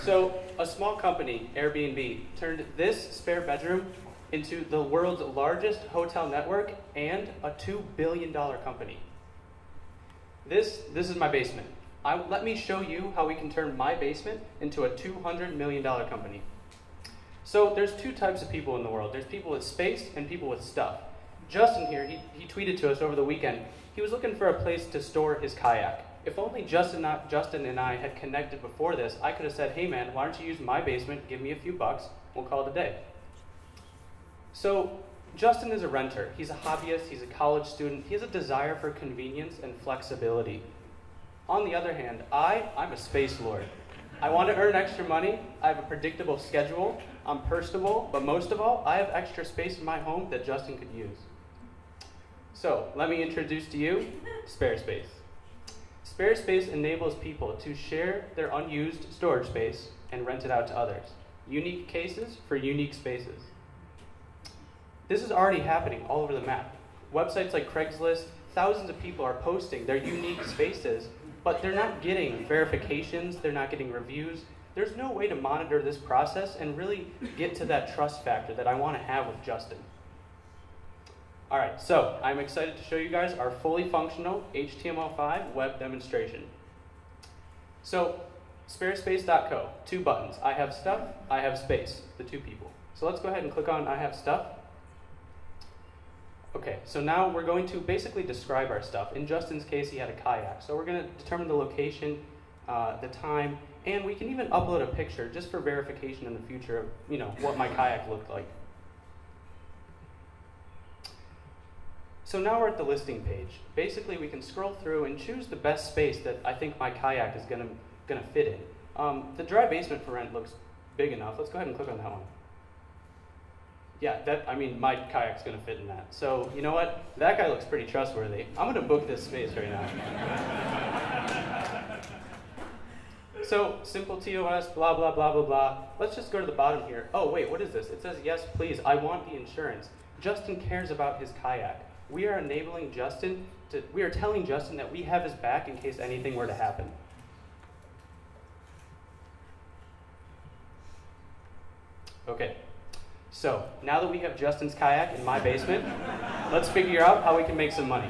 So a small company, Airbnb, turned this spare bedroom into the world's largest hotel network and a $2 billion company. This is my basement. Let me show you how we can turn my basement into a $200 million company. So there's two types of people in the world. There's people with space and people with stuff. Justin here, he tweeted to us over the weekend. He was looking for a place to store his kayak. If only Justin and I had connected before this, I could have said, hey man, why don't you use my basement, give me a few bucks, we'll call it a day. So Justin is a renter. He's a hobbyist, he's a college student. He has a desire for convenience and flexibility. On the other hand, I'm a space lord. I want to earn extra money, I have a predictable schedule, I'm personable, but most of all, I have extra space in my home that Justin could use. So, let me introduce to you Squarespace. Squarespace enables people to share their unused storage space and rent it out to others. Unique cases for unique spaces. This is already happening all over the map. Websites like Craigslist, thousands of people are posting their unique spaces, but they're not getting verifications, they're not getting reviews. There's no way to monitor this process and really get to that trust factor that I want to have with Justin. All right, so I'm excited to show you guys our fully functional HTML5 web demonstration. So, Squarespace.co, 2 buttons. I have stuff, I have space, the 2 people. So let's go ahead and click on I have stuff. Okay, so now we're going to basically describe our stuff. In Justin's case, he had a kayak. So we're going to determine the location, the time, and we can even upload a picture just for verification in the future of, what my kayak looked like. So now we're at the listing page. Basically, we can scroll through and choose the best space that I think my kayak is gonna fit in. The dry basement for rent looks big enough. Let's go ahead and click on that one. Yeah, my kayak's gonna fit in that. So, you know what? That guy looks pretty trustworthy. I'm gonna book this space right now. So, simple TOS, blah, blah, blah, blah, blah. Let's just go to the bottom here. Oh, wait, what is this? It says, yes, please, I want the insurance. Justin cares about his kayak. We are telling Justin that we have his back in case anything were to happen. Okay, so now that we have Justin's kayak in my basement, let's figure out how we can make some money.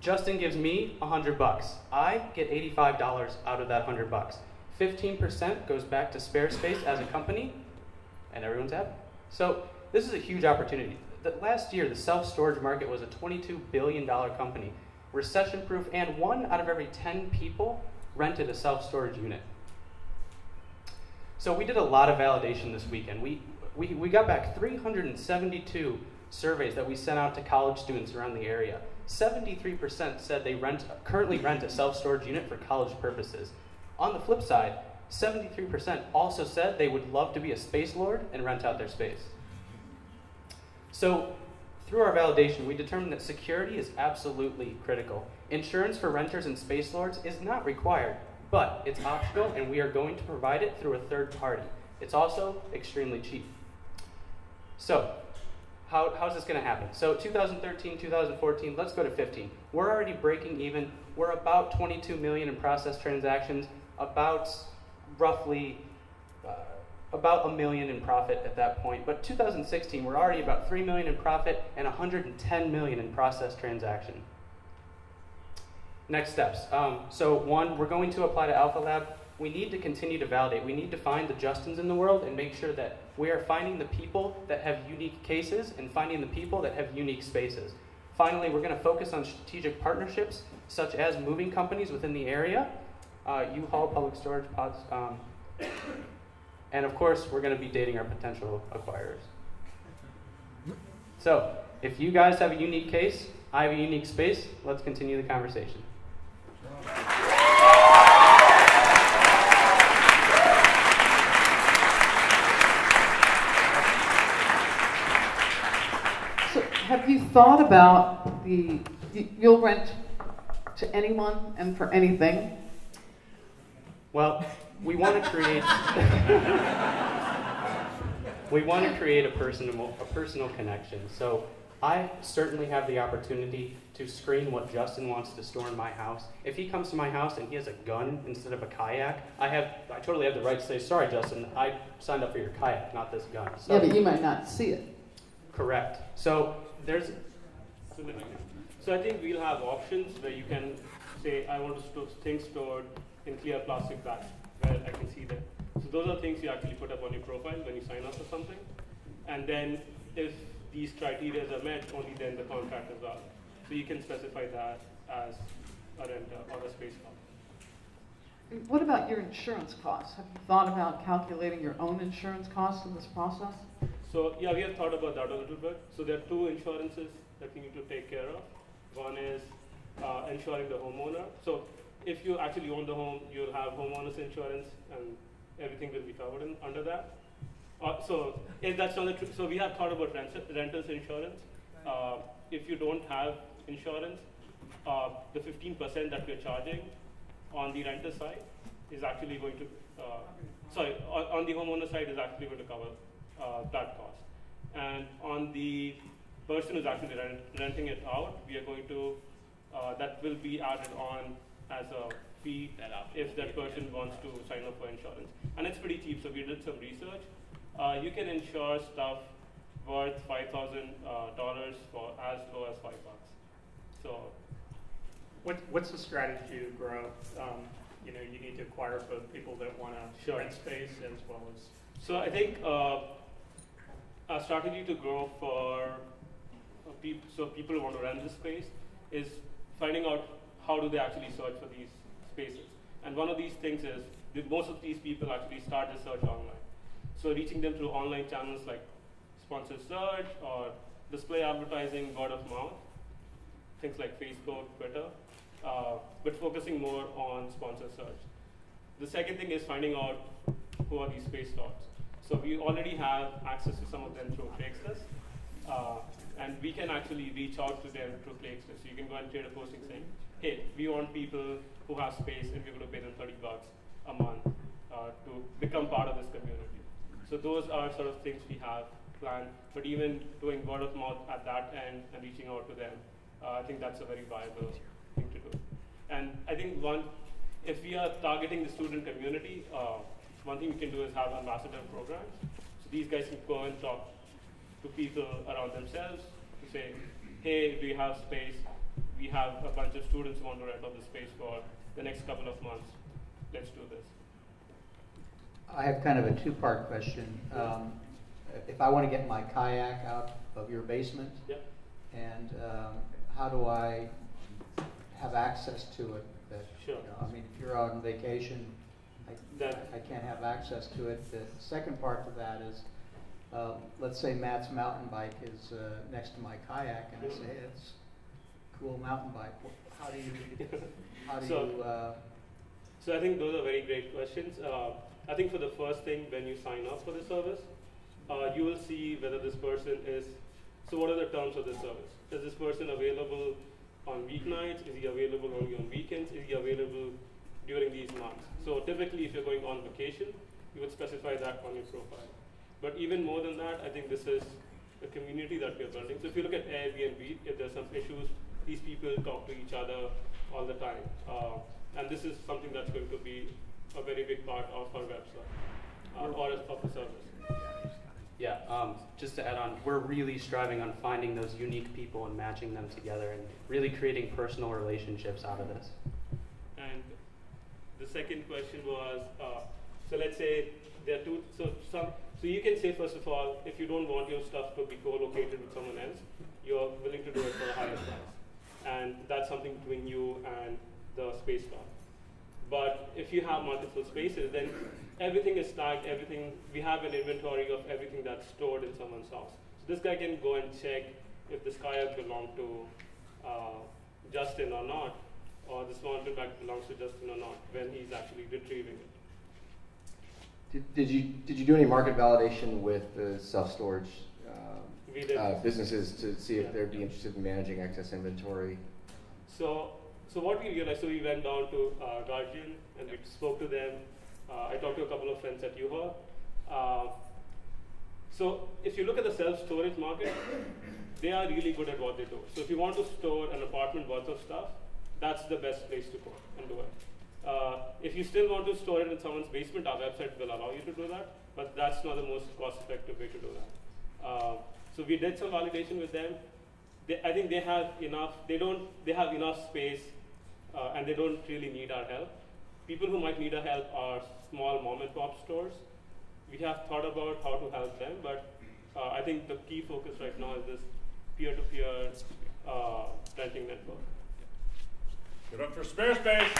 Justin gives me $100. I get $85 out of that $100. 15% goes back to Squarespace as a company, and everyone's happy. So this is a huge opportunity. Last year, the self-storage market was a $22 billion company, recession-proof, and 1 out of every 10 people rented a self-storage unit. So we did a lot of validation this weekend. We got back 372 surveys that we sent out to college students around the area. 73% said they currently rent a self-storage unit for college purposes. On the flip side, 73% also said they would love to be a space lord and rent out their space. So, through our validation, we determined that security is absolutely critical. Insurance for renters and space lords is not required, but it's optional, and we are going to provide it through a third party. It's also extremely cheap. So, how's this going to happen? So, 2013, 2014, let's go to 15. We're already breaking even. We're about 22 million in processed transactions, about $1 million in profit at that point. But 2016, we're already about $3 million in profit and $110 million in processed transaction. Next steps. So 1, we're going to apply to Alpha Lab. We need to continue to validate. We need to find the Justins in the world and make sure that we are finding the people that have unique cases and finding the people that have unique spaces. Finally, we're going to focus on strategic partnerships, such as moving companies within the area, U-Haul, Public Storage Pods, and of course, we're going to be dating our potential acquirers. So, if you guys have a unique case, I have a unique space, let's continue the conversation. So, have you thought about you'll rent to anyone and for anything? Well, we want to create a personal connection. So I certainly have the opportunity to screen what Justin wants to store in my house. If he comes to my house and he has a gun instead of a kayak, I totally have the right to say, sorry, Justin, I signed up for your kayak, not this gun. So, yeah, but you might not see it. correct. So there's... So I think we'll have options where you can say, I want to store things stored in clear plastic bags where I can see them. So those are things you actually put up on your profile when you sign up for something. And then if these criteria are met, only then the contract is out. So you can specify that as a renter or a space cost. What about your insurance costs? Have you thought about calculating your own insurance costs in this process? So yeah, we have thought about that a little bit. So there are two insurances that you need to take care of. One is insuring the homeowner. So if you actually own the home, you'll have homeowners insurance and everything will be covered under that. So if that's not the truth, so we have thought about renters insurance. If you don't have insurance, the 15% that we're charging on the renter side is actually going to, on the homeowner side is actually going to cover that cost. And on the person who's actually renting it out, we are going to, that will be added on as a fee if that person wants to sign up for insurance. And it's pretty cheap, so we did some research. You can insure stuff worth $5,000 for as low as $5. So, what's the strategy to grow? You need to acquire both people that want to rent space as well as. So I think our strategy to grow for people who want to rent this space is finding out how do they actually search for these spaces. And one of these things is most of these people actually start the search online. So reaching them through online channels like sponsored search or display advertising, word of mouth, things like Facebook, Twitter, but focusing more on sponsored search. The second thing is finding out who are these space slots. So we already have access to some of them through Craigslist, and we can actually reach out to them through Craigslist. So you can go and create a posting saying, hey, we want people who have space and we're going to pay them $30 a month to become part of this community. So those are sort of things we have planned, but even doing word of mouth at that end and reaching out to them, I think that's a very viable thing to do. And I think if we are targeting the student community, one thing we can do is have ambassador programs. So these guys can go and talk to people around themselves to say, hey, we have space. We have a bunch of students who want to rent out the space for the next couple of months. Let's do this. I have kind of a two-part question. If I want to get my kayak out of your basement, yep. And how do I have access to it? Sure. I mean, if you're on vacation, I can't have access to it. The second part to that is, let's say Matt's mountain bike is next to my kayak, and I say, hey, it's a cool mountain bike. How do you? So I think those are very great questions. I think for the first thing, when you sign up for the service, you will see whether this person is, so what are the terms of the service? Is this person available on weeknights? Is he available only on weekends? Is he available during these months? So typically, if you're going on vacation, you would specify that on your profile. But even more than that, I think this is a community that we're building. So if you look at Airbnb, if there's some issues, these people talk to each other all the time. And this is something that's going to be a very big part of our website or of the service. Yeah, just to add on, we're really striving on finding those unique people and matching them together and really creating personal relationships out of this. And the second question was, so let's say there are two, so you can say, first of all, if you don't want your stuff to be co-located with someone else, you're willing to do it for a higher price. And that's something between you and the space lot. But if you have multiple spaces, then everything is tagged, we have an inventory of everything that's stored in someone's house. So this guy can go and check if this kayak belongs to Justin or not, or this mountain bike belongs to Justin or not, when he's actually retrieving it. Did you do any market validation with the self-storage businesses to see if they'd be interested in managing excess inventory? So what we realized, so we went down to Guardian and we spoke to them. I talked to a couple of friends at U-Haul. So if you look at the self-storage market, they are really good at what they do. So if you want to store an apartment worth of stuff, that's the best place to go and do it. If you still want to store it in someone's basement, our website will allow you to do that, but that's not the most cost-effective way to do that. So we did some validation with them. I think they have enough. They have enough space, and they don't really need our help. People who might need our help are small mom-and-pop stores. We have thought about how to help them, but I think the key focus right now is this peer-to-peer renting network. Give it up for Squarespace.